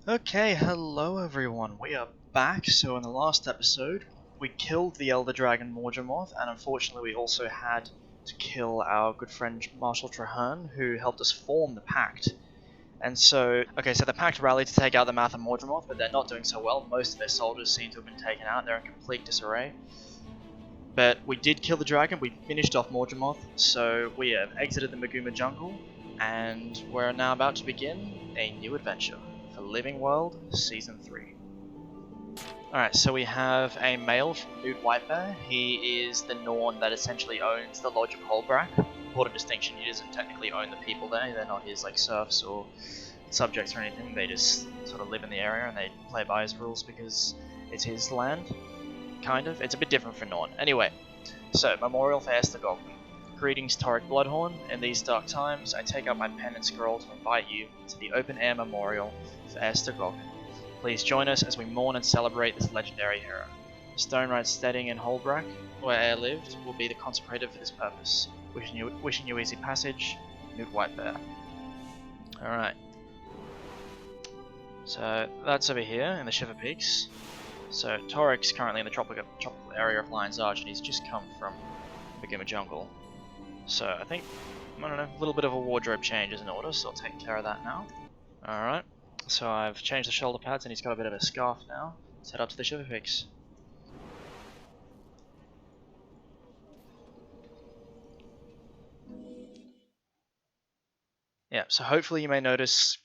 Okay, hello everyone, we are back. So in the last episode, we killed the Elder Dragon Mordremoth, and unfortunately we also had to kill our good friend Marshal Traherne, who helped us form the Pact. And so, so the Pact rallied to take out the Mouth of Mordremoth, but they're not doing so well. Most of their soldiers seem to have been taken out, they're in complete disarray. But we did kill the dragon, we finished off Mordremoth, so we have exited the Maguma jungle, and we're now about to begin a new adventure for Living World Season 3. Alright, so we have a male from Newt Whitebear. He is the Norn that essentially owns the Lodge of Hoelbrak. Important distinction, he doesn't technically own the people there, they're not his serfs or subjects or anything, they just sort of live in the area and they play by his rules because it's his land. Kind of. It's a bit different for Norn. Anyway, so Memorial for Eir Stegalkin. Greetings, Tauric Bloodhorn. In these dark times, I take out my pen and scroll to invite you to the open-air memorial for Eir Stegalkin. Please join us as we mourn and celebrate this legendary hero. The stone right steading in Hoelbrak, where Eir lived, will be the consecrated for this purpose. Wishing you easy passage, Newt Whitebear. Alright. So, that's over here in the Shiver Peaks. So Tauric's currently in the tropical area of Lion's Arch, and he's just come from Maguma Jungle. So I think, I don't know, a little bit of a wardrobe change is in order, so I'll take care of that now. Alright, so I've changed the shoulder pads and he's got a bit of a scarf now. Let's head up to the Shiver Peaks. Yeah, so hopefully you may notice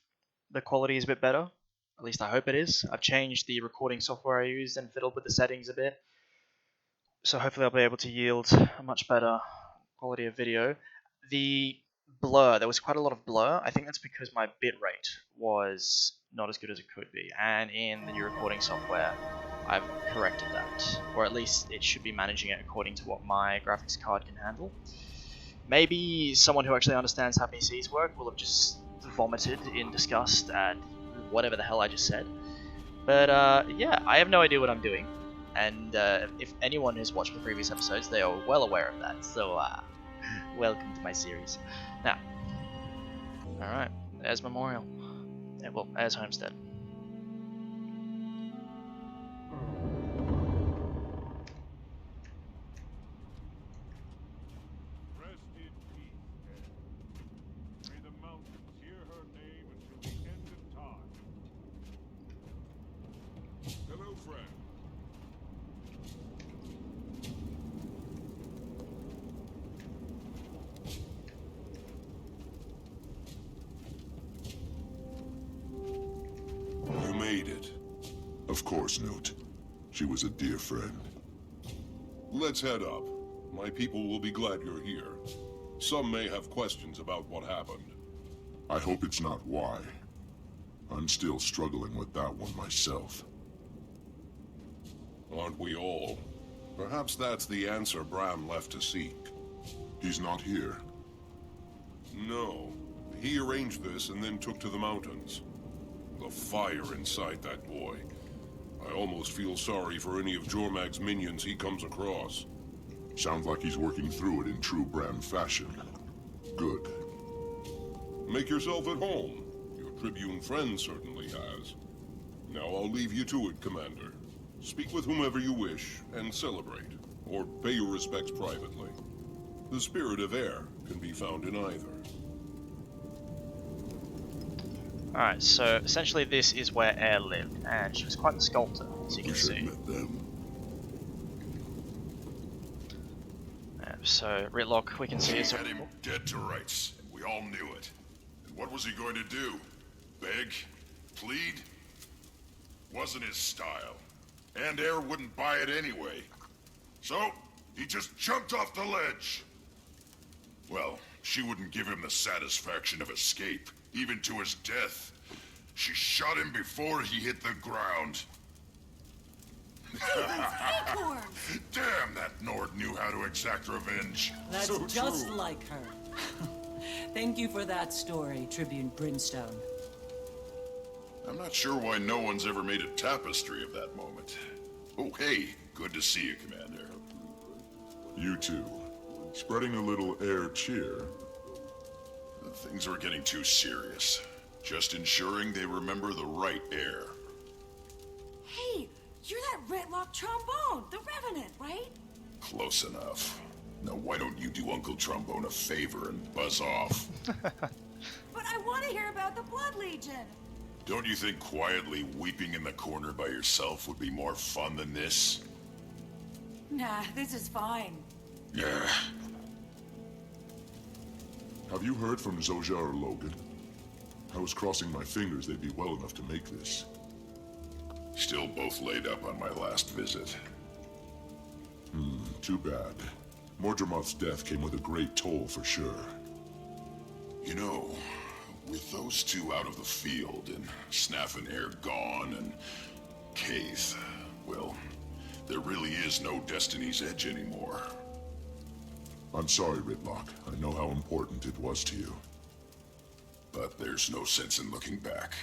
the quality is a bit better. At least I hope it is. I've changed the recording software I used and fiddled with the settings a bit. So hopefully I'll be able to yield a much better quality of video. The blur, there was quite a lot of blur. I think that's because my bitrate was not as good as it could be. And in the new recording software, I've corrected that. Or at least it should be managing it according to what my graphics card can handle. Maybe someone who actually understands how PCs work will have just vomited in disgust at whatever the hell I just said. But yeah, I have no idea what I'm doing. And if anyone has watched the previous episodes, they are well aware of that. So welcome to my series. Now, alright, there's Memorial. Yeah, well, there's Homestead. Of course, Newt. She was a dear friend. Let's head up. My people will be glad you're here. Some may have questions about what happened. I hope it's not why. I'm still struggling with that one myself. Aren't we all? Perhaps that's the answer Bram left to seek. He's not here. No. He arranged this and then took to the mountains. The fire inside that boy. I almost feel sorry for any of Jormag's minions he comes across. Sounds like he's working through it in true Bram fashion. Good. Make yourself at home. Your Tribune friend certainly has. Now I'll leave you to it, Commander. Speak with whomever you wish, and celebrate. Or pay your respects privately. The spirit of Eir can be found in either. Alright, so essentially this is where Eir lived, and she was quite the sculptor, as you can see. Met them. So, Ritlock, we can see He had him dead to rights, and we all knew it. And what was he going to do? Beg? Plead? Wasn't his style. And Eir wouldn't buy it anyway. So, he just jumped off the ledge. Well, she wouldn't give him the satisfaction of escape, even to his death. She shot him before he hit the ground. Damn, that Nord knew how to exact revenge. That's so just true. like her. Thank you for that story, Tribune Brimstone. I'm not sure why no one's ever made a tapestry of that moment. Oh, hey, good to see you, Commander. You too. Spreading a little Eir cheer. Things are getting too serious. Just ensuring they remember the right heir. Hey, you're that Retlock Trombone, the Revenant, right? Close enough. Now why don't you do Uncle Trombone a favor and buzz off? But I want to hear about the Blood Legion. Don't you think quietly weeping in the corner by yourself would be more fun than this? Nah, this is fine. Yeah. Have you heard from Zoja or Logan? I was crossing my fingers they'd be well enough to make this. Still both laid up on my last visit. Too bad. Mordremoth's death came with a great toll for sure. You know, with those two out of the field, and Snaff and Eir gone, and Cantha, well, there really is no Destiny's Edge anymore. I'm sorry, Ridlock. I know how important it was to you. But there's no sense in looking back.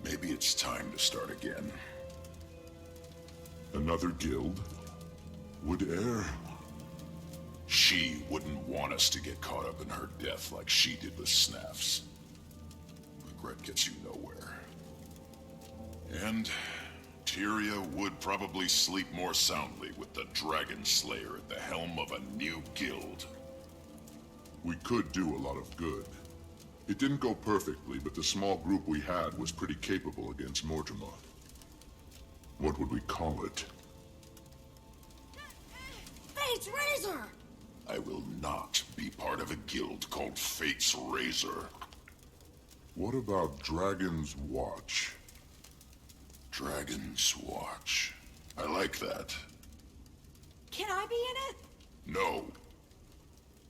Maybe it's time to start again. Another guild? Would Eir... She wouldn't want us to get caught up in her death like she did with Snaff's. Regret gets you nowhere. And Tyria would probably sleep more soundly with the Dragon Slayer at the helm of a new guild. We could do a lot of good. It didn't go perfectly, but the small group we had was pretty capable against Mordremoth. What would we call it? Fate's Razor! I will not be part of a guild called Fate's Razor. What about Dragon's Watch? Dragon's Watch. I like that. Can I be in it? No.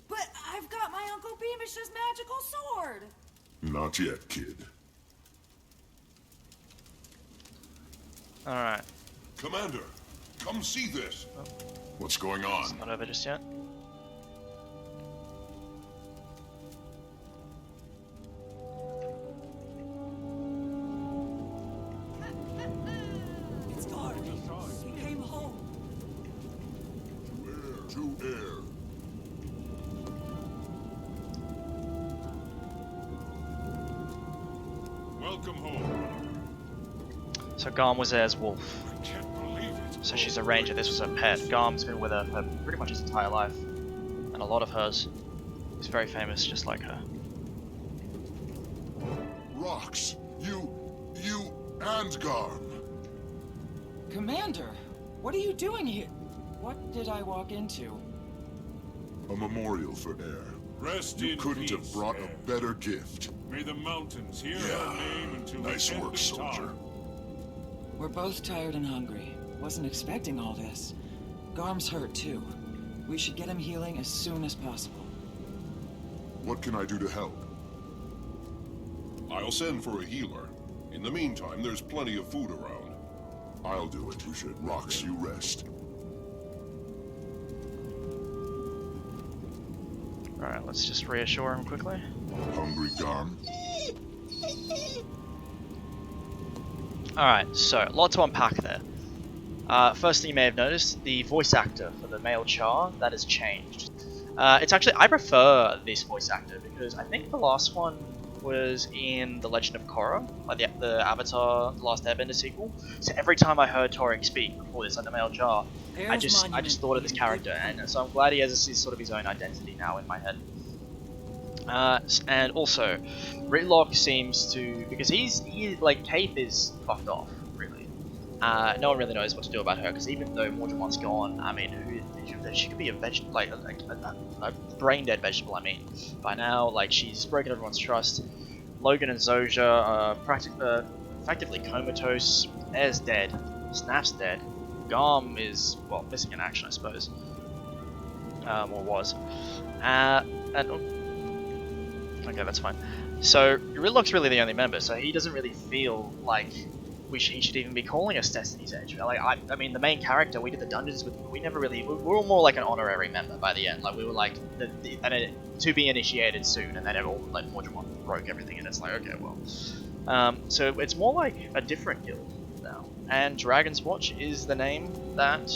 But I've got my Uncle Beamish's magical sword! Not yet, kid. Alright. Commander, come see this. What's going on? Not over just yet. It's Garth. He came home. To Eir. Welcome home. So Garm was Air's wolf. I can't believe it. So she's a ranger, this was her pet. Garm's been with her for pretty much his entire life. And a lot of hers. He's very famous, just like her. Rocks! You and Garm! Commander, what are you doing here? What did I walk into? A memorial for Eir. Rest You in couldn't peace, have brought Eir. a better gift. May the mountains hear Yeah. our name until Nice the end work, of soldier. time. We're both tired and hungry. Wasn't expecting all this. Garm's hurt too. We should get him healing as soon as possible. What can I do to help? I'll send for a healer. In the meantime, there's plenty of food around. I'll do it. Rocks, you rest. Alright, let's just reassure him quickly. Hungry, Garm? Alright, so, a lot to unpack there. First thing you may have noticed, the voice actor for the male Char, that has changed. It's actually, I prefer this voice actor because I think the last one was in The Legend of Korra, like the Avatar The Last Airbender sequel. So every time I heard Toric speak before this, like the male Char, I just thought of this character, and so I'm glad he has his sort of his own identity now in my head. And also, Ritlock seems to, because he like Cantha is fucked off, really. No one really knows what to do about her, because even though Mordremoth's gone, I mean, she could be a vegetable, like a brain dead vegetable. I mean, by now, like she's broken everyone's trust. Logan and Zoja are effectively comatose. Air's dead. Snaff's dead. Garm is, well, missing in action, I suppose. Or was. Okay, that's fine. So, Ritlock's really the only member, so he doesn't really feel like he should even be calling us Destiny's Edge. Like, I mean, the main character, we did the dungeons with, we never really, we were more like an honorary member by the end. Like, we were like, to be initiated soon, and then everyone, like, Mordremoth broke everything, and it's like, okay, well. So, it's more like a different guild now. And Dragon's Watch is the name that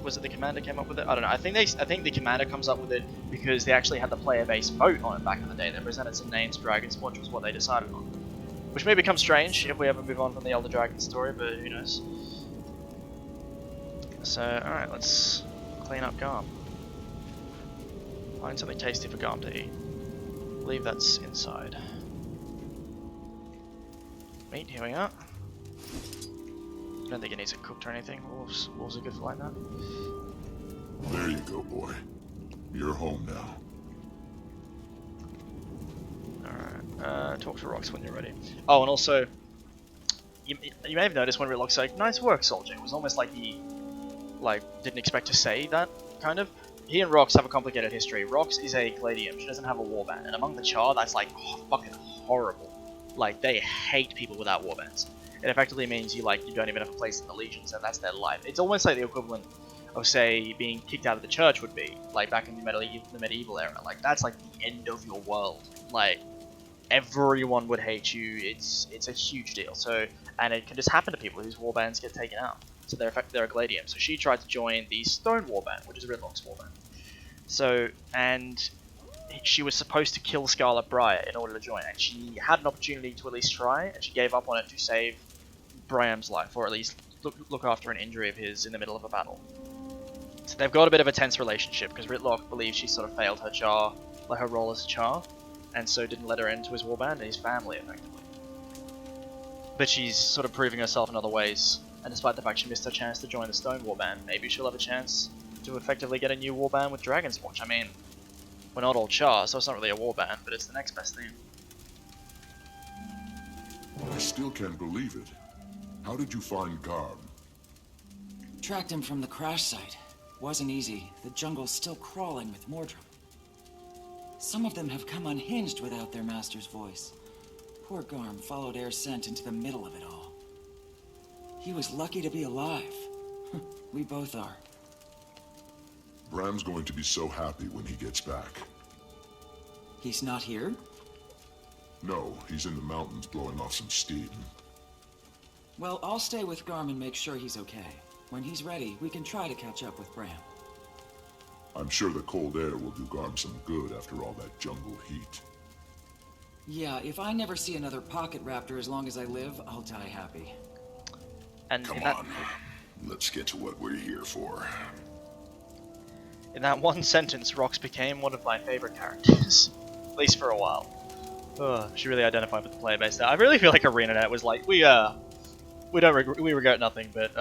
was it the commander came up with it? I don't know. I think the commander comes up with it because they actually had the player base vote on it back in the day. They presented some names to Dragons, which was what they decided on. Which may become strange if we ever move on from the Elder Dragon story, but who knows. So, alright, let's clean up Garm. Find something tasty for Garm to eat. I believe that's inside. Meat, here we are. I don't think it needs it cooked or anything. Wolves are good for like that. There you go, boy. You're home now. Alright, talk to Rox when you're ready. Oh, and also, you may have noticed when Ritlock's like, nice work, soldier. It was almost like he, didn't expect to say that, kind of. He and Rox have a complicated history. Rox is a Gladium, she doesn't have a warband, and among the Char, that's fucking horrible. Like, they hate people without warbands. It effectively means you don't even have a place in the legions, and that's their life. It's almost like the equivalent of, say, being kicked out of the church would be, back in the medieval era. That's the end of your world. Everyone would hate you. It's a huge deal. So, and it can just happen to people whose warbands get taken out. So they're a Gladium. So she tried to join the Stone Warband, which is Ritlock's warband. So, and she was supposed to kill Scarlet Briar in order to join, and she had an opportunity to at least try, and she gave up on it to save Briam's life, or at least look after an injury of his in the middle of a battle. So they've got a bit of a tense relationship, because Ritlock believes she sort of failed her Char, her role as a Char, and so didn't let her into his warband and his family, effectively. But she's sort of proving herself in other ways, and despite the fact she missed her chance to join the Stone Warband, maybe she'll have a chance to effectively get a new warband with Dragon's Watch. I mean, we're not all Char, so it's not really a warband, but it's the next best thing. I still can't believe it. How did you find Garm? Tracked him from the crash site. Wasn't easy. The jungle's still crawling with Mordremoth. Some of them have come unhinged without their master's voice. Poor Garm followed Eir's scent into the middle of it all. He was lucky to be alive. We both are. Bram's going to be so happy when he gets back. He's not here? No, he's in the mountains blowing off some steam. Well, I'll stay with Garm and make sure he's okay. When he's ready, we can try to catch up with Bram. I'm sure the cold air will do Garm some good after all that jungle heat. Yeah, if I never see another pocket raptor as long as I live, I'll die happy. And Come on, let's get to what we're here for. In that one sentence, Rox became one of my favorite characters. At least for a while. She really identified with the player base there. I really feel like ArenaNet was like, we regret nothing, but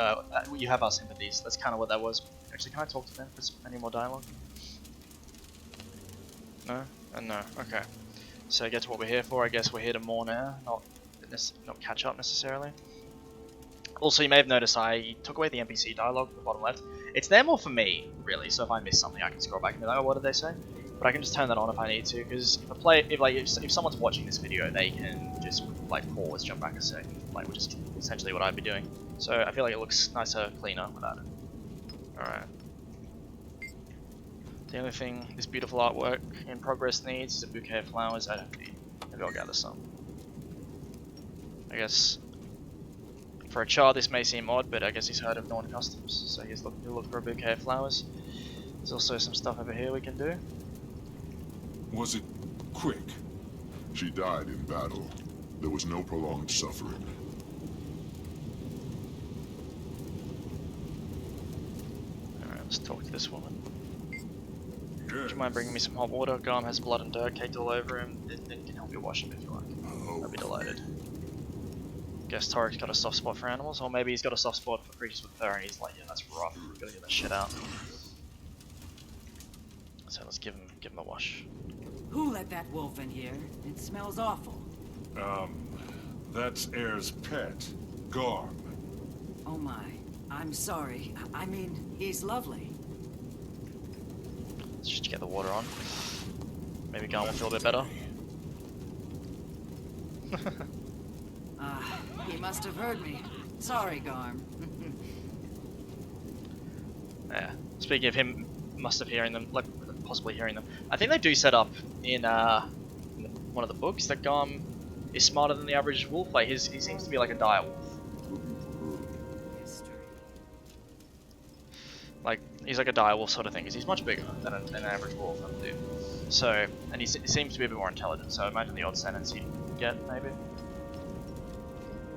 you have our sympathies. That's kind of what that was. Actually, can I talk to them for any more dialogue? No? No. Okay. So get to what we're here for. I guess we're here to mourn Eir, not catch up necessarily. Also, you may have noticed I took away the NPC dialogue at the bottom left. It's there more for me, really, so if I miss something I can scroll back and be like, oh, what did they say? But I can just turn that on if I need to, because if someone's watching this video, they can just pause, jump back a sec, which is essentially what I'd be doing. So I feel like it looks nicer, cleaner without it. Alright. The only thing this beautiful artwork in progress needs is a bouquet of flowers. I don't need. Maybe I'll gather some. I guess for a child this may seem odd, but I guess he's heard of Norn customs, so he'll look for a bouquet of flowers. There's also some stuff over here we can do. Was it quick? She died in battle. There was no prolonged suffering. Alright, let's talk to this woman. Would you mind bringing me some hot water? Garm has blood and dirt caked all over him. It can help you wash him if you like. I'd be delighted. Guess Torik's got a soft spot for animals, or maybe he's got a soft spot for creatures with fur and he's like, yeah, that's rough. Gotta get that shit out. So let's give him a wash. Who let that wolf in here? It smells awful. That's Eir's pet, Garm. Oh my. I'm sorry. I mean, he's lovely. Let's just get the water on. Maybe Garm will feel a bit better. He must have heard me. Sorry, Garm. Yeah. Speaking of him, must have hearing them, possibly hearing them. I think they do set up in one of the books that Garm is smarter than the average wolf. He seems to be like a dire wolf. History. He's like a direwolf sort of thing, because he's much bigger than an average wolf, I believe. So, and he seems to be a bit more intelligent, so imagine the odd sentence he'd get, maybe.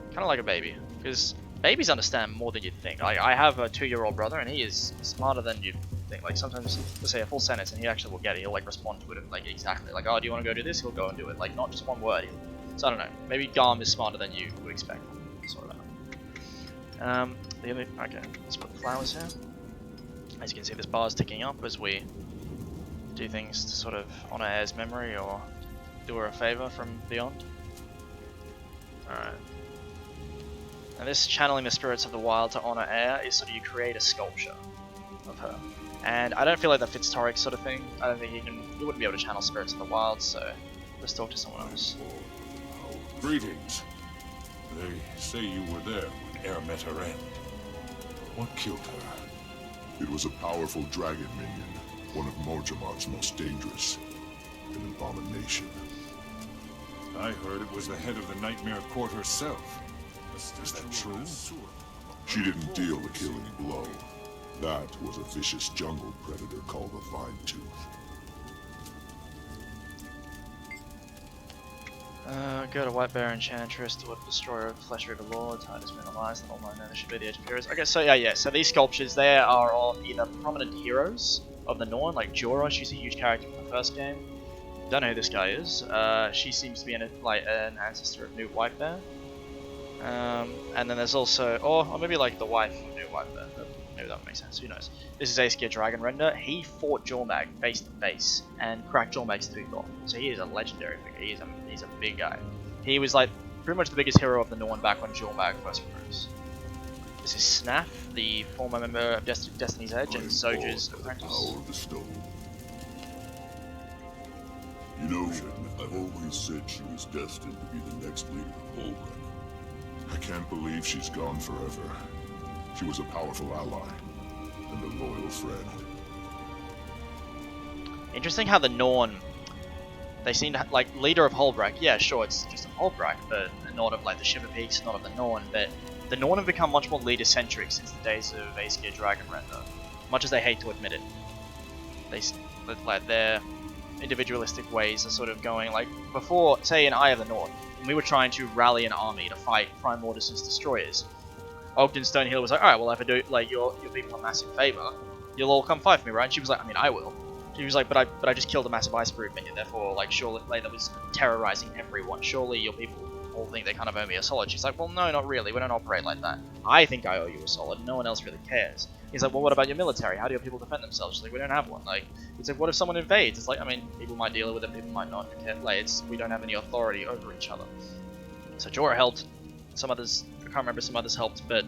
Kind of like a baby, because babies understand more than you'd think. I have a 2-year-old brother, and he is smarter than you'd think. Like, sometimes we'll say a full sentence, and he actually will get it. He'll, like, respond to it, like, exactly. Like, oh, do you want to go do this? He'll go and do it. Like, not just one word. So, I don't know. Maybe Garm is smarter than you would expect. Sort of. Okay, let's put the flowers here. As you can see, this bar is ticking up as we do things to sort of honor Eir's memory or do her a favor from beyond. Alright. And this channeling the spirits of the wild to honor Eir is sort of you create a sculpture of her. And I don't feel like that fits Torik's sort of thing. I don't think you wouldn't be able to channel spirits of the wild, so let's talk to someone else. Greetings. They say you were there when Eir met her end. What killed her? It was a powerful dragon minion, one of Mordremoth's most dangerous. An abomination. I heard it was the head of the Nightmare Court herself. Is that true? She didn't deal the killing blow. That was a vicious jungle predator called the Vine-Tooth. Go to White Bear Enchantress, to Destroyer of the Flesh River Lord, Titus Minimize, and all mine there should be the Edge of Heroes. Okay, so yeah, so these sculptures there are of either prominent heroes of the Norn, like Jorah, she's a huge character from the first game. Don't know who this guy is. She seems to be an ancestor of New White Bear. And then there's also, or maybe like the wife of New White Bear, but maybe that would make sense, who knows. This is Aesir Dragon Render. He fought Jormag face to face and cracked Jormag's tooth off. So he is a legendary figure, he's a big guy. He was like pretty much the biggest hero of the Norn back when Jormag first rose. This is Snaff, the former member of Destiny's Edge and Soldier's apprentice. Power of the stone. You know, I've always said she was destined to be the next leader of Hoelbrak. I can't believe she's gone forever. She was a powerful ally and a loyal friend. Interesting how the Norn, they seem to like leader of Hoelbrak. Yeah, sure, it's just of Hoelbrak, but not of like the Shiver Peaks, not of the Norn. But the Norn have become much more leader-centric since the days of Aesir Dragon Render. Much as they hate to admit it, they like their individualistic ways are sort of going like before. Say in Eye of the North, when we were trying to rally an army to fight Prime Mortis' destroyers. Ogden Stonehill was like, alright, well if I do like your people a massive favor, you'll all come fight for me, right? And she was like, I mean I will. She was like, but I just killed a massive ice brood minion, therefore like surely like that was terrorizing everyone. Surely your people all think they kind of owe me a solid. She's like, well no, not really, we don't operate like that. I think I owe you a solid, no one else really cares. He's like, well what about your military? How do your people defend themselves? She's like, we don't have one. Like, he's like, what if someone invades? It's like, I mean, people might deal with it, people might not. Like, we don't have any authority over each other. So Jorah helped, some others, I can't remember, some others helped, but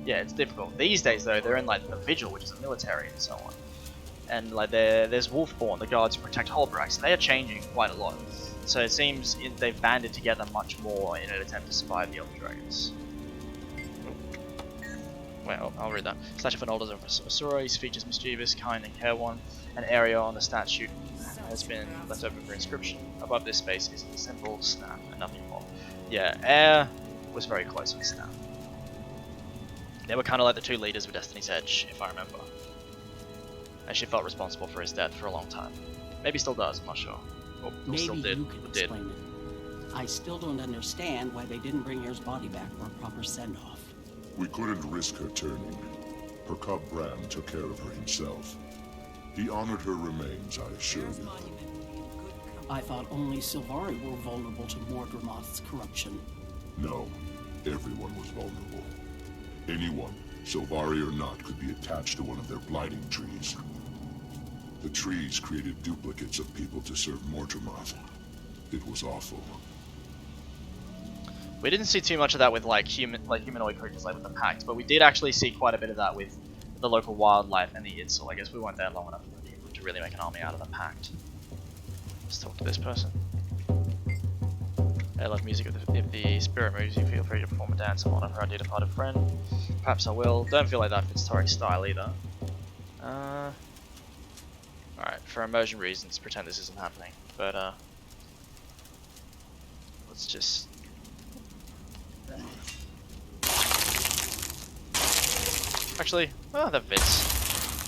yeah, it's difficult. These days though, they're in like the Vigil, which is a military and so on. And like there's Wolfborn, the guards who protect Hoelbrak, so they are changing quite a lot. So it seems they've banded together much more in an attempt to survive the Elder Dragons. Well, I'll read that. Statue of an Elders of Asurois features mischievous, kind, and careworn. An area on the statue has been left open for inscription. Above this space is the simple Snaff and nothing more. Yeah, Eir was very close with Snaff. They were kind of like the two leaders of Destiny's Edge, if I remember. And she felt responsible for his death for a long time. Maybe still does, I'm not sure. Or Maybe still did. you can explain it. I still don't understand why they didn't bring Eir's body back for a proper send-off. We couldn't risk her turning. Her cub Bram took care of her himself. He honored her remains, I assure you. I thought only Sylvari were vulnerable to Mordremoth's corruption. No, everyone was vulnerable. Anyone, Sylvari or not, could be attached to one of their blighting trees. The trees created duplicates of people to serve Mordremoth. It was awful. We didn't see too much of that with like humanoid creatures like with the Pact, but we did actually see quite a bit of that with the local wildlife and the Idsel. I guess we weren't there long enough to really make an army out of the Pact. Let's talk to this person. I love music. If the spirit moves you, feel free to perform a dance in honor of our dear departed friend. Perhaps I will. Don't feel like that fits Torik's style either. Alright, for immersion reasons, pretend this isn't happening. But let's just... Actually, that fits.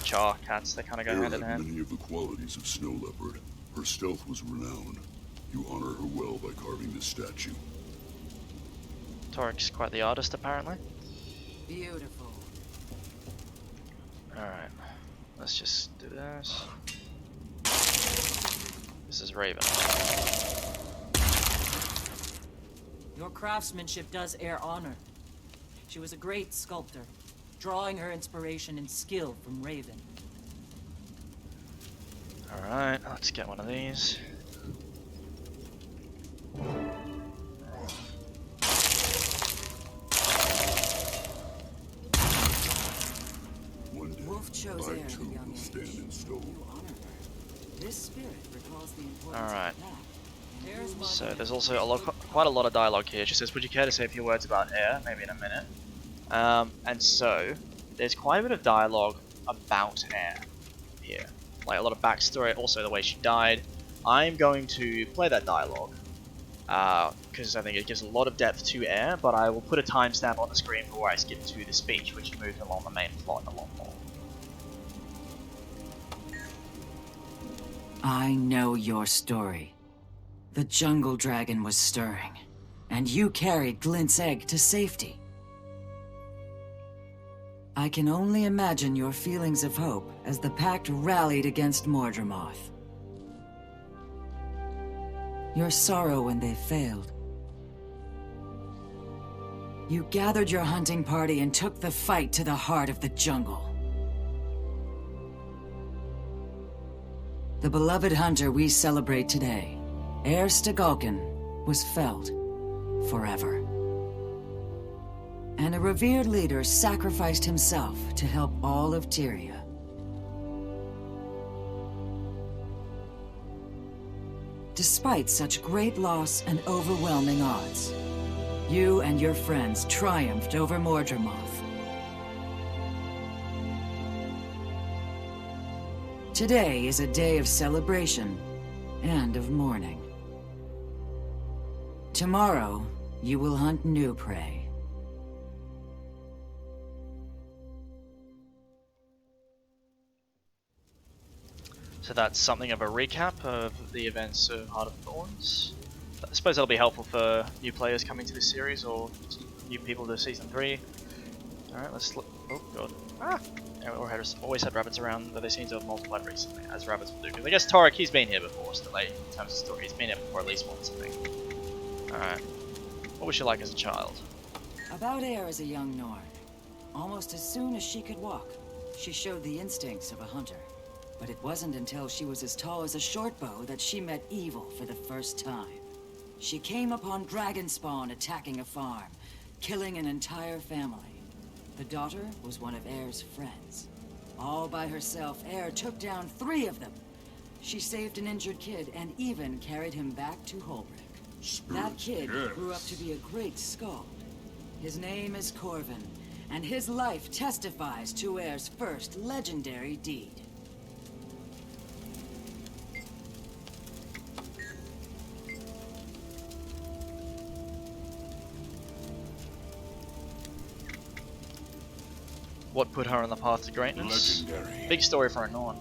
char cats. They kind of go Eir hand in had hand. many of the qualities of Snow Leopard. Her stealth was renowned. You honor her well by carving this statue. Torik's quite the artist, apparently. Beautiful. Alright, let's just do this. This is Raven. Your craftsmanship does Eir honor. She was a great sculptor, drawing her inspiration and skill from Raven. Alright, let's get one of these. One day, Wolf chose my Eir at a tomb young will age. stand in stone. You honor her. This spirit recalls the importance Alright. of that. So there's also quite a lot of dialogue here. She says, would you care to say a few words about Eir? Maybe in a minute. And so, there's quite a bit of dialogue about Eir here. Like a lot of backstory, also the way she died. I'm going to play that dialogue, because I think it gives a lot of depth to Eir, but I will put a timestamp on the screen for where I skip to the speech, which moves along the main plot a lot more. I know your story. The jungle dragon was stirring, and you carried Glint's egg to safety. I can only imagine your feelings of hope as the pact rallied against Mordremoth. Your sorrow when they failed. You gathered your hunting party and took the fight to the heart of the jungle. The beloved hunter we celebrate today, Eir Stegalkin, was felled forever. And a revered leader sacrificed himself to help all of Tyria. Despite such great loss and overwhelming odds, you and your friends triumphed over Mordremoth. Today is a day of celebration and of mourning. Tomorrow, you will hunt new prey. So that's something of a recap of the events of Heart of Thorns. I suppose that'll be helpful for new players coming to this series or new people to Season 3. Alright, let's look. Oh god. Ah! Yeah, always had rabbits around, but they seem to have multiplied recently, as rabbits will do. Because I guess Torik, he's been here before, so like, in terms of story, he's been here before at least once, I think. Alright. What was she like as a child? About Eir as a young Norn. Almost as soon as she could walk, she showed the instincts of a hunter. But it wasn't until she was as tall as a shortbow that she met evil for the first time. She came upon dragon spawn attacking a farm, killing an entire family. The daughter was one of Eir's friends. All by herself, Eir took down 3 of them. She saved an injured kid and even carried him back to Hoelbrak. That kid grew up to be a great skald. His name is Corvin, and his life testifies to Eir's first legendary deed. What put her on the path to greatness? Legendary. Big story for a Norn.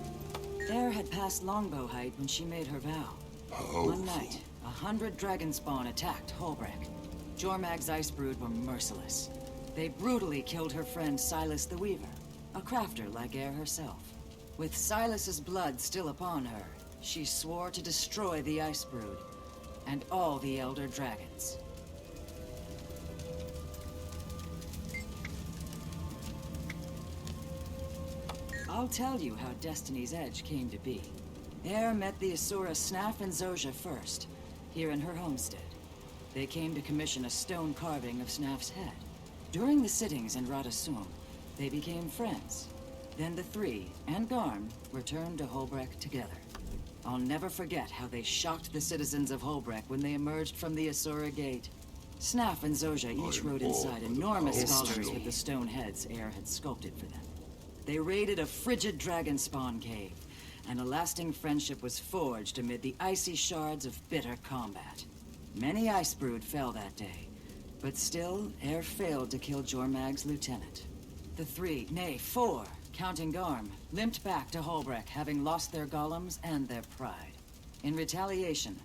Eir had passed longbow height when she made her vow. One night, 100 dragon spawn attacked Hoelbrak. Jormag's ice brood were merciless. They brutally killed her friend Silas the Weaver, a crafter like Eir herself. With Silas's blood still upon her, she swore to destroy the ice brood and all the elder dragons. I'll tell you how Destiny's Edge came to be. Eir met the Asura Snaf and Zojja first, here in her homestead. They came to commission a stone carving of Snaf's head. During the sittings in Radasum, they became friends. Then the 3, and Garm, returned to Hoelbrak together. I'll never forget how they shocked the citizens of Hoelbrak when they emerged from the Asura Gate. Snaf and Zojja each rode inside enormous scholars with the stone heads Eir had sculpted for them. They raided a frigid dragon spawn cave, and a lasting friendship was forged amid the icy shards of bitter combat. Many ice brood fell that day, but still, Eir failed to kill Jormag's lieutenant. The 3, nay 4, Counting Garm, limped back to Hoelbrak, having lost their golems and their pride. In retaliation,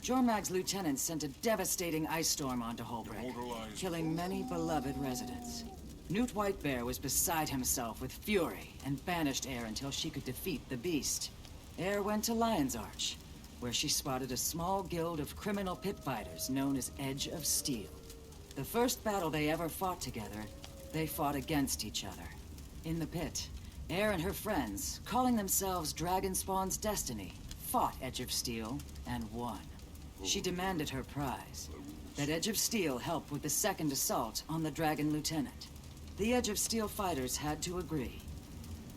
Jormag's lieutenants sent a devastating ice storm onto Hoelbrak, killing many beloved residents. Newt Whitebear was beside himself with fury and banished Eir until she could defeat the beast. Eir went to Lion's Arch, where she spotted a small guild of criminal pit fighters known as Edge of Steel. The first battle they ever fought together, they fought against each other. In the pit, Eir and her friends, calling themselves Dragonspawn's Destiny, fought Edge of Steel and won. She demanded her prize, that Edge of Steel help with the second assault on the Dragon Lieutenant. The Edge of Steel fighters had to agree.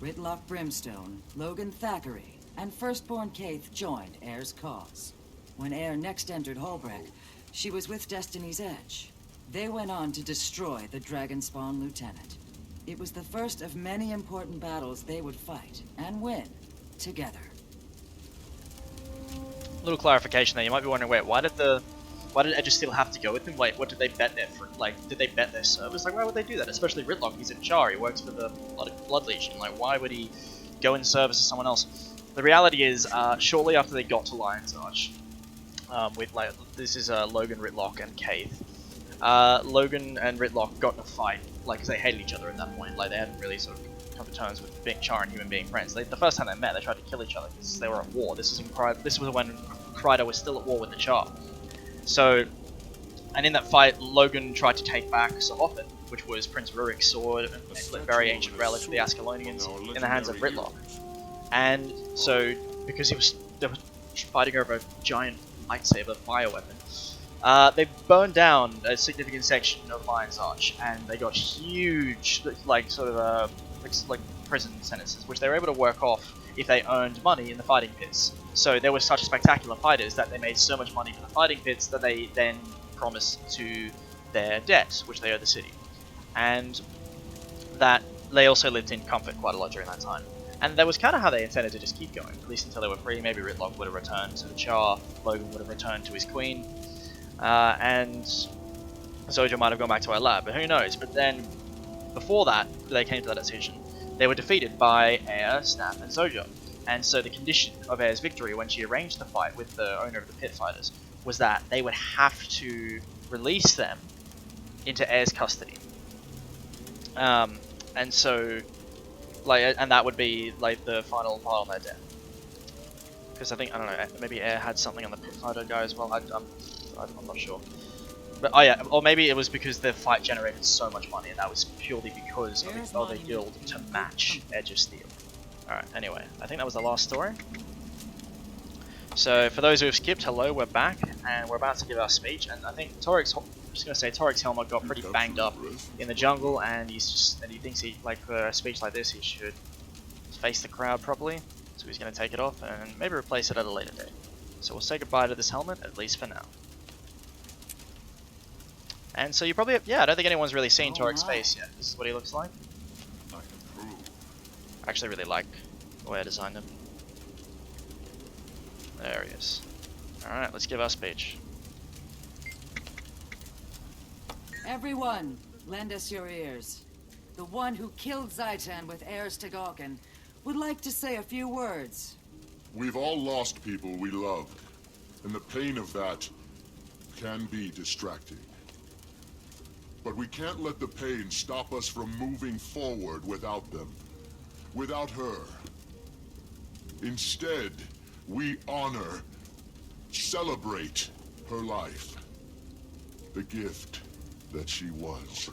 Ritlock Brimstone, Logan Thackeray, and Firstborn Kaith joined Eir's cause. When Eir next entered Hoelbrak, she was with Destiny's Edge. They went on to destroy the Dragonspawn Lieutenant. It was the first of many important battles they would fight, and win, together. Little clarification there, you might be wondering, wait, why did Edge of Steel have to go with him? Like, what did they bet there for? Like, did they bet their service? Like, why would they do that? Especially Ritlock, he's in Char, he works for the Blood Legion. Like, why would he go in service to someone else? The reality is, shortly after they got to Lion's Arch, with, like, this is Logan, Ritlock, and Kaith. Logan and Ritlock got in a fight, like, because they hated each other at that point. Like, they hadn't really sort of come to terms with being Char and human being friends. The first time they met, they tried to kill each other because they were at war. This was when Kryder was still at war with the Char. So, and in that fight, Logan tried to take back Sahofin, which was Prince Rurik's sword, a very ancient relic of the Ascalonians, in the hands of Ritlock. And so, because they were fighting over a giant lightsaber bioweapon, they burned down a significant section of Lion's Arch, and they got huge, like, sort of, like prison sentences, which they were able to work off if they earned money in the fighting pits. So they were such spectacular fighters that they made so much money from the fighting pits that they then promised to their debt, which they owed the city. And that they also lived in comfort quite a lot during that time. And that was kind of how they intended to just keep going, at least until they were free. Maybe Ritlock would have returned to the Char, Logan would have returned to his queen, and Zoja might have gone back to her lab, but who knows. But then, before that, they came to that decision. They were defeated by Eir, Snap, and Zoja. And so the condition of Eir's victory when she arranged the fight with the owner of the pit fighters was that they would have to release them into Eir's custody. And so, like, and that would be like the final part on their death. Because I think, I don't know, maybe Eir had something on the pit fighter guy as well. I'm not sure. But oh yeah, or maybe it was because the fight generated so much money, and that was purely because of the guild to match Edge of Steel. Alright, anyway, I think that was the last story. So for those who have skipped, hello, we're back, and we're about to give our speech, and I think Torik's helmet got pretty banged up in the jungle, and he thinks like for a speech like this, he should face the crowd properly, so he's going to take it off, and maybe replace it at a later date. So we'll say goodbye to this helmet, at least for now. And so you probably have, yeah, I don't think anyone's really seen Torik's face yet. This is what he looks like. I actually really like the way I designed him. There he is. Alright, let's give our speech. Everyone, lend us your ears. The one who killed Zaitan with Eir Stegalkin would like to say a few words. We've all lost people we loved, and the pain of that can be distracting. But we can't let the pain stop us from moving forward without them. Without her. Instead, we honor, celebrate her life. The gift that she was.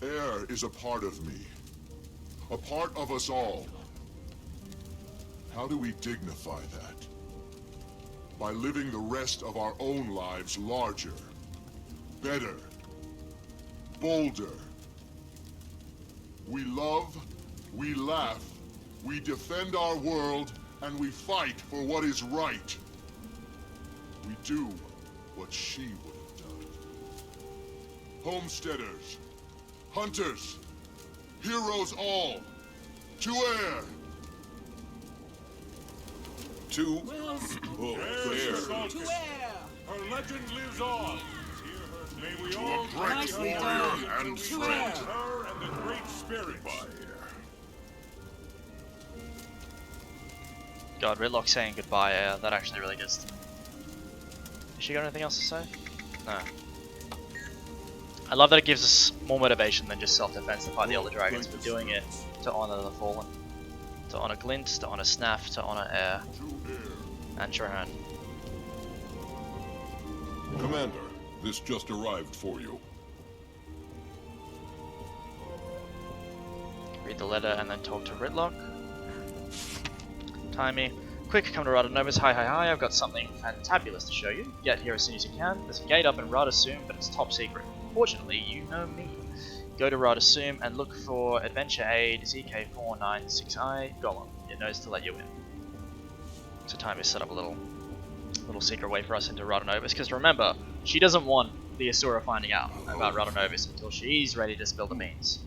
Eir is a part of me. A part of us all. How do we dignify that? By living the rest of our own lives larger, better, bolder. We love, we laugh, we defend our world, and we fight for what is right. We do what she would have done. Homesteaders, hunters, heroes all, to Eir! To Eir. To Eir! Her legend lives on. May we To all a great Nicely warrior done. and To friend. Eir. her and the Great Spirit. Goodbye, Eir. God, Ridlock saying goodbye, that actually really gets to me. Has she got anything else to say? No. I love that it gives us more motivation than just self-defense to fight the Elder Dragons, but doing it to honor the Fallen. To honor Glint, to honor Snaff, to honor Eir, and Trahan. Commander, this just arrived for you. Read the letter and then talk to Ridlock. Timey. Quick, come to Radanovus. Hi, I've got something fantabulous to show you. Get here as soon as you can. There's a gate up in Radasum, but it's top secret. Fortunately, you know me. Go to Radasum and look for Adventure Aid ZK496I Golem. It knows to let you in. So Timey set up a little secret way for us into Radanovus, because remember, she doesn't want the Asura finding out about Radanovus until she's ready to spill the beans.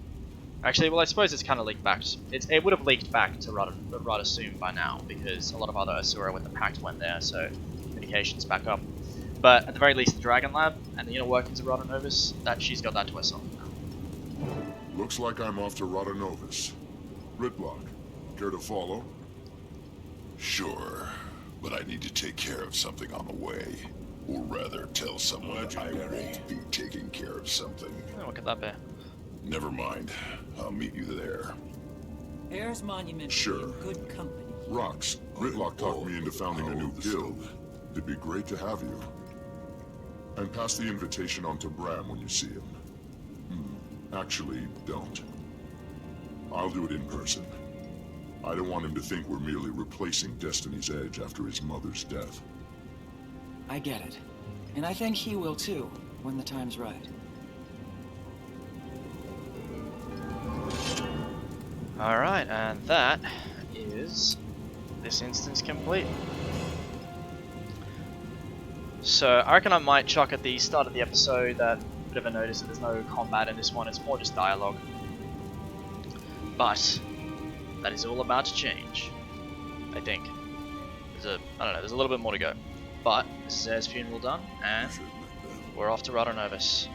Actually, well, I suppose it's kind of leaked back. It would have leaked back to Radasum by now, because a lot of other Asura with the Pact went there, so communications back up. But at the very least, the Dragon Lab and the inner workings of Radanovus, that she's got that to herself now. Looks like I'm off to Radanovus. Ridlock, care to follow? Sure, but I need to take care of something on the way. Or rather, tell someone I won't be taking care of something. Oh, what could that be? Never mind. I'll meet you there. Eir's monument Sure. will be in good company. Rox, Ridlock talked me into founding a new guild. It'd be great to have you. And pass the invitation on to Bram when you see him. Actually, don't. I'll do it in person. I don't want him to think we're merely replacing Destiny's Edge after his mother's death. I get it. And I think he will too, when the time's right. Alright, and that is this instance complete. So I reckon I might chuck at the start of the episode that bit of a notice that there's no combat in this one, it's more just dialogue. But that is all about to change, I think. I don't know, there's a little bit more to go. But this is Eir's funeral done, and we're off to Radanovus.